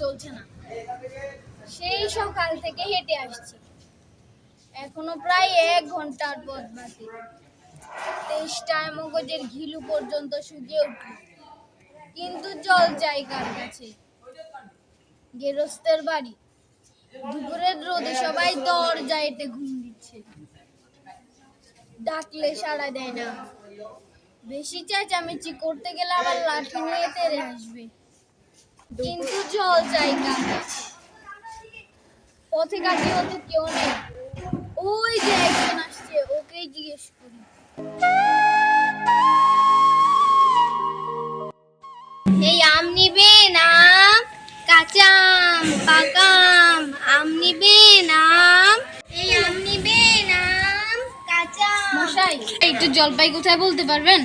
চলছে না। সেই সকাল থেকে হেঁটে আসছি, এখনো প্রায় 1 ঘন্টার পথ বাকি। তেষ্টায় মগজের ঘিলু পর্যন্ত শুকিয়ে উঠল, কিন্তু জল চাই কার কাছে? গেরস্তের বাড়ি। দুপুরের রোদে সবাই দরজায় এঁটে ঘুম দিচ্ছে, ডাকলে সাড়া দেয় না। বেশি চেঁচামেচি করতে গেলে আবার লাঠি নিয়ে তেড়ে আসবে, কিন্তু জল চাই কার কাছে? পথে কাটিয়েও তো কেউ নেই। ওই যে একজন আসছে, ওকেই জিজ্ঞেস করি। এই আম নিবেন? আম, কাঁচা আম, পাকা আম, আম নিবেন? আম, এই আম নিবেন? আম, কাঁচা আম। মশাই, একটু জলপাই কোথায় বলতে পারবেন?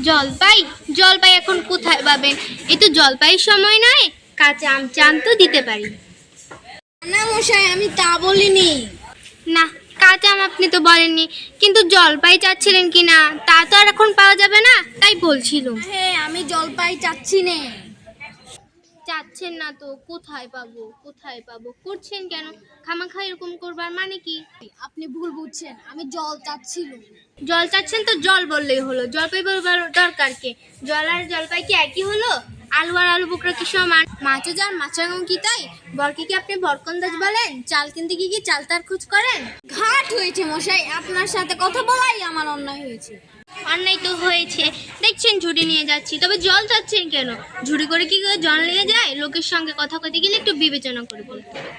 জলপাই? জলপাই এখন কোথায় পাবেন? এই তো জলপাইয়ের সময় নয়। কাঁচা আম চান তো দিতে পারি। না মশাই, আমি তা বলিনি। না, কাঁচা আম আপনি তো বলেননি, কিন্তু জলপাই চাচ্ছিলেন কি না তা তো আর এখন পাওয়া যাবে না, তাই বলছিলাম। হ্যাঁ, আমি জলপাই চাচ্ছি নে। চাচ্ছেন না তো কোথায় পাবো, কোথায় পাবো করছেন কেন? খামাখা এরকম করবার মানে কি? আপনি ভুল বুঝছেন, আমি জল চাচ্ছিলাম। জল চাচ্ছেন তো জল বললেই হলো, জলপাই বলবার দরকার কে? জল আর জলপাই কি একই হলো? আলু আর আলু বোকরা কি সমান? মাছও যার মাছাগম কি তাই? বরকে কি আপনি বরকন্দাজ বলেন? চাল কিনতে কি চালতার খোঁজ করেন? ঘাট হয়েছে মশাই, আপনার সাথে কথা বলাই আমার অন্যায় হয়েছে। অন্যায় তো হয়েছে, দেখছেন ঝুড়ি নিয়ে যাচ্ছি, তবে জল চাচ্ছেন কেন? ঝুড়ি করে কি কেউ জল নিয়ে যায়? লোকের সঙ্গে কথা কইতে গেলে একটু বিবেচনা করে বলতে হবে।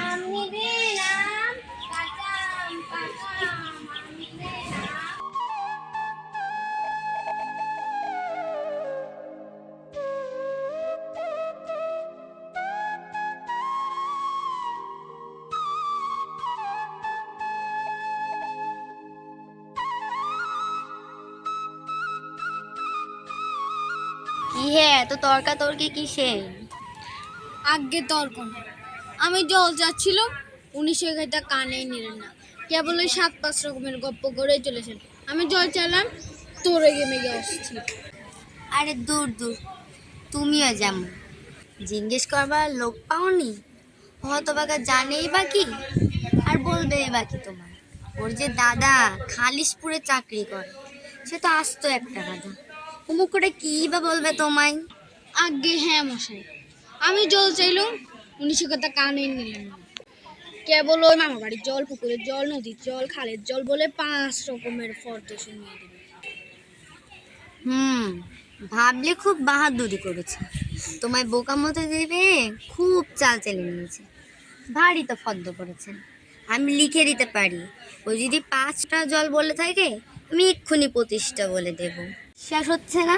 আম নিবেন? আম, কাঁচা আম, পাকা আম, আম নিবেন? আম। কি হে, এত তর্কাতর্কি কিসে? আগে তর্ক না, আমি জল চাচ্ছিলাম, উনি সেখানটা কানেই নিলেন না, কেবল ওই 7-5 রকমের গপ্প করেই চলেছেন। আমি জল চাইলাম, তোরে মেগে আসছি। আরে দূর দূর, তুমিও যেমন জিজ্ঞেস করবার লোক পাওনি। হতবাগা জানেই বা কি আর বলবেই বা কি তোমার? ওর যে দাদা খালিশপুরে চাকরি করে, সে তো আস্ত একটা গাধা। মুখ করে কি বা বলবে তোমায়? আগে হ্যাঁ মশাই, আমি জল চাইলাম, উনি সে কথা কানেই নিলেন না, কেবল ওই মামা বাড়ির জল, পুকুরের জল, নদীর জল, খালের জল বলে 5 রকমের ফর্দ শুনিয়ে দিল। ভাবলে খুব বাহাদুরি করেছে, তোমায় বোকা মতো দেবে খুব চাল চেলে নিয়েছে। ভারী তো ফদ্দ করেছেন, আমি লিখে দিতে পারি। ও যদি 5টা জল বলে থাকে, আমি এক্ষুনি 25টা বলে দেব। শেষ হচ্ছে না?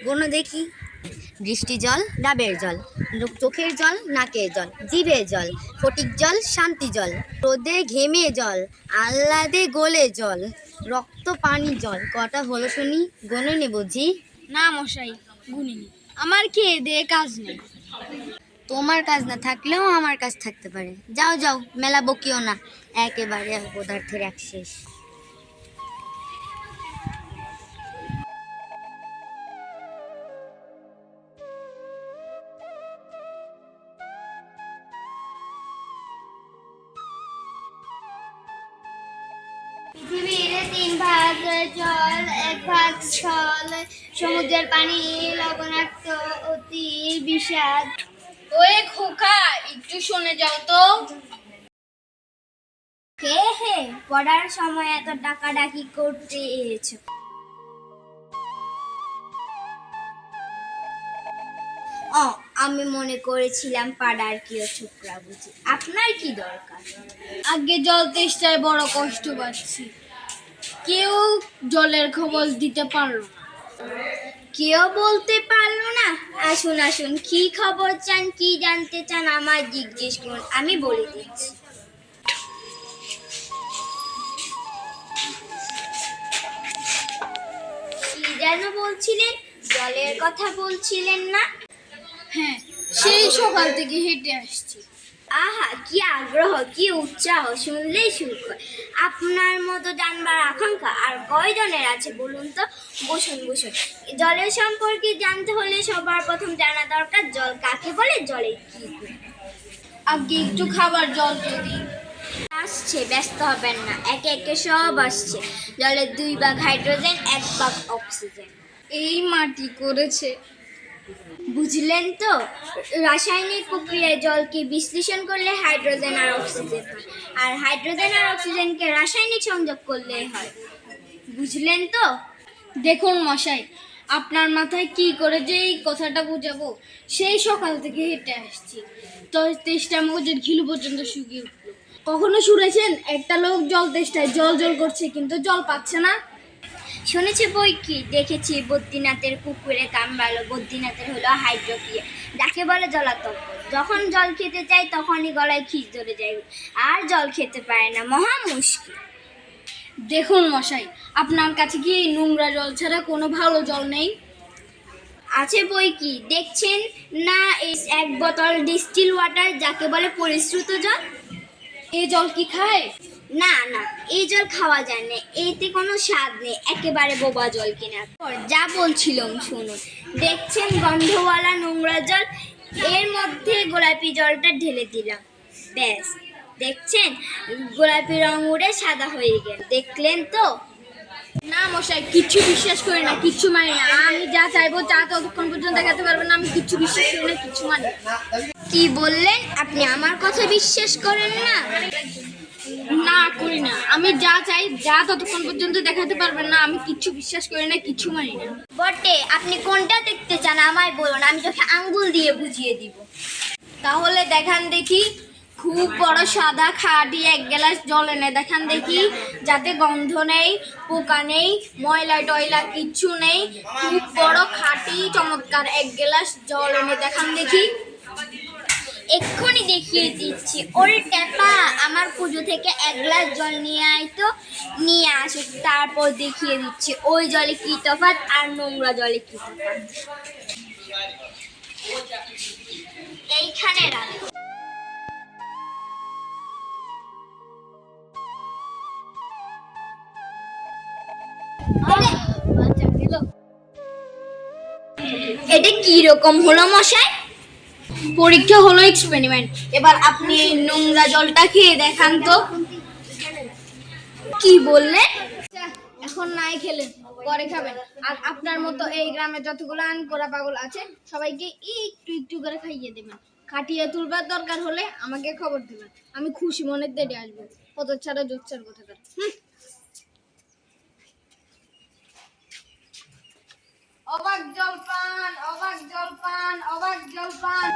কোনো দেখি। বৃষ্টি জল, ডাবের জল, চোখের জল, নাকের জল, জিভের জল, ফটিক জল, শান্তি জল, রোদে ঘেমে জল, আহ্লাদে গোলে জল, রক্ত পানি জল। কটা হলো শুনি, গনে নে বুঝি? না মশাই, গুনিনি, আমার খেয়ে দিয়ে কাজ নেই। তোমার কাজ না থাকলেও আমার কাজ থাকতে পারে। যাও যাও, মেলা বকিও না, একেবারে পদার্থের এক শেষ। পৃথিবীর 3 ভাগ জল, 1 ভাগ স্থল, সমুদ্রের পানি লবণাক্ত, অতি বিষাদ। ওই খোকা, একটু শুনে যাও তো। হে হে, পড়ার সময় এত ডাকাডাকি করতে এসেছো? ও, আমি মনে করেছিলাম পাড়ার কেউ ছোকরা বুঝি। আপনার কি দরকার? আগে জল তেষ্টায় বড় কষ্ট পাচ্ছি, কেউ জলের খবর দিতে পারলো না। কেউ বলতে পারলো না? আসুন আসুন, কি খবর চান, কি জানতে চান আমায় জিজ্ঞেস করুন, আমি বলে দিচ্ছি। কি যেন বলছিলেন? জলের কথা বলছিলেন না? হ্যাঁ, সেই সকাল থেকে হেঁটে আসছি। আহা, কি আগ্রহ, কি উৎসাহ, শুনলেই শুরু হয়। আপনার মতো জানবার আকাঙ্ক্ষা আর কয়জনের আছে বলুন তো? বসুন বসুন। জলের সম্পর্কে জানতে হলে সবার প্রথম জানা দরকার জল কাকে বলে, জলের কি গুণ। আগে একটু খাবার জল যদি। আসছে, ব্যস্ত হবেন না, একে একে সব আসছে। জলের 2 ভাগ হাইড্রোজেন, 1 ভাগ অক্সিজেন। এই মাটি করেছে। বুঝলেন তো? রাসায়নিক প্রক্রিয়ায় জলকে বিশ্লেষণ করলে হাইড্রোজেন আর অক্সিজেন হয়, আর হাইড্রোজেন আর অক্সিজেনকে রাসায়নিক সংযোগ করলে হয়। বুঝলেন তো? দেখুন মশাই, আপনার মাথায় কি করে যে এই কথাটা বুঝাবো, সেই সকাল থেকে হেঁটে আসছি, তো তেষ্টা মগজের ঘিলু পর্যন্ত শুকিয়ে উঠলো। কখনো শুনেছেন একটা লোক জল তেষ্টায় জল জল করছে কিন্তু জল পাচ্ছে না? শুনেছি বই কি, দেখেছি বদ্রীনাথের পুকুরে কামড়ালো। বদ্রীনাথের হলো হাইড্রোপিয়া, যাকে বলে জলাতঙ্ক। যখন জল খেতে চায় তখনই গলায় খিস ধরে যায়, আর জল খেতে পারে না, মহা মুশকিল। দেখুন মশাই, আপনার কাছে কি এই নোংরা জল ছাড়া কোনো ভালো জল নেই? আছে বই কি, দেখছেন না এই 1 বোতল ডিস্টিল ওয়াটার, যাকে বলে পরিশ্রুত জল। এই জল কি খায়? না না, এই জল খাওয়া যায় না, এতে কোনো স্বাদ নেই, একেবারে বোবা জল কিনা। যা বলছিলাম শুনুন, দেখছেন গন্ধওয়ালা নোংরা জল, এর মধ্যে গোলাপি জলটা ঢেলে দিলাম, ব্যাস। দেখছেন গোলাপি রং উড়ে সাদা হয়ে গেল, দেখলেন তো? না মশাই, কিচ্ছু বিশ্বাস করি না, কিচ্ছু মানি না। আমি যা চাইবো চা ততক্ষণ পর্যন্ত দেখাতে পারবেন না। আমি কিচ্ছু বিশ্বাস করি না, কিচ্ছু মানি না। কি বললেন? আপনি আমার কথা বিশ্বাস করেন না? না করি না, আমি যা চাই যা ততক্ষণ পর্যন্ত দেখাতে পারবেন না। আমি কিচ্ছু বিশ্বাস করি না, কিচ্ছু মানি না। বটে, আপনি কোনটা দেখতে চান আমায় বলুন, আমি তোকে আঙ্গুল দিয়ে বুঝিয়ে দিব। তাহলে দেখান দেখি। খুব বড় সাদা খাঁটি 1 গ্লাস জল এনে দেখান দেখি, যাতে গন্ধ নেই, পোকা নেই, ময়লা টয়লা কিচ্ছু নেই। খুব বড় খাঁটি চমৎকার 1 গ্লাস জল এনে দেখান দেখি। এক্ষুনি দেখিয়ে দিচ্ছি। ওরে টেপা, আমার পুজো থেকে 1 গ্লাস জল নিয়ে আয় তো। নিয়ে আসুক, তারপর দেখিয়ে দিচ্ছি ওই জলে কি তফাৎ আর নোংরা জলে কি তফাৎ। এইখানে রাখ। আচ্ছা গেল। এটা কি রকম হলো মশাই? পরীক্ষা হলো এক্সপেরিমেন্ট। এবার আপনি এই নোংরা জলটা খেয়ে দেখান তো। কি বললেন? এখন নাই খেলেন, পরে খাবেন। আর আপনার মতো এই গ্রামে যতগুলো আনকোরা পাগল আছে সবাইকে একটু একটু করে খাইয়ে দেবেন। কাটিয়ে তুলবার দরকার হলে আমাকে খবর দেবেন, আমি খুশি মনে দেড়ে আসবো। কত ছাড়া জোচ্চার কথা তার। অবাক জলপান, অবাক জলপান, অবাক জলপান।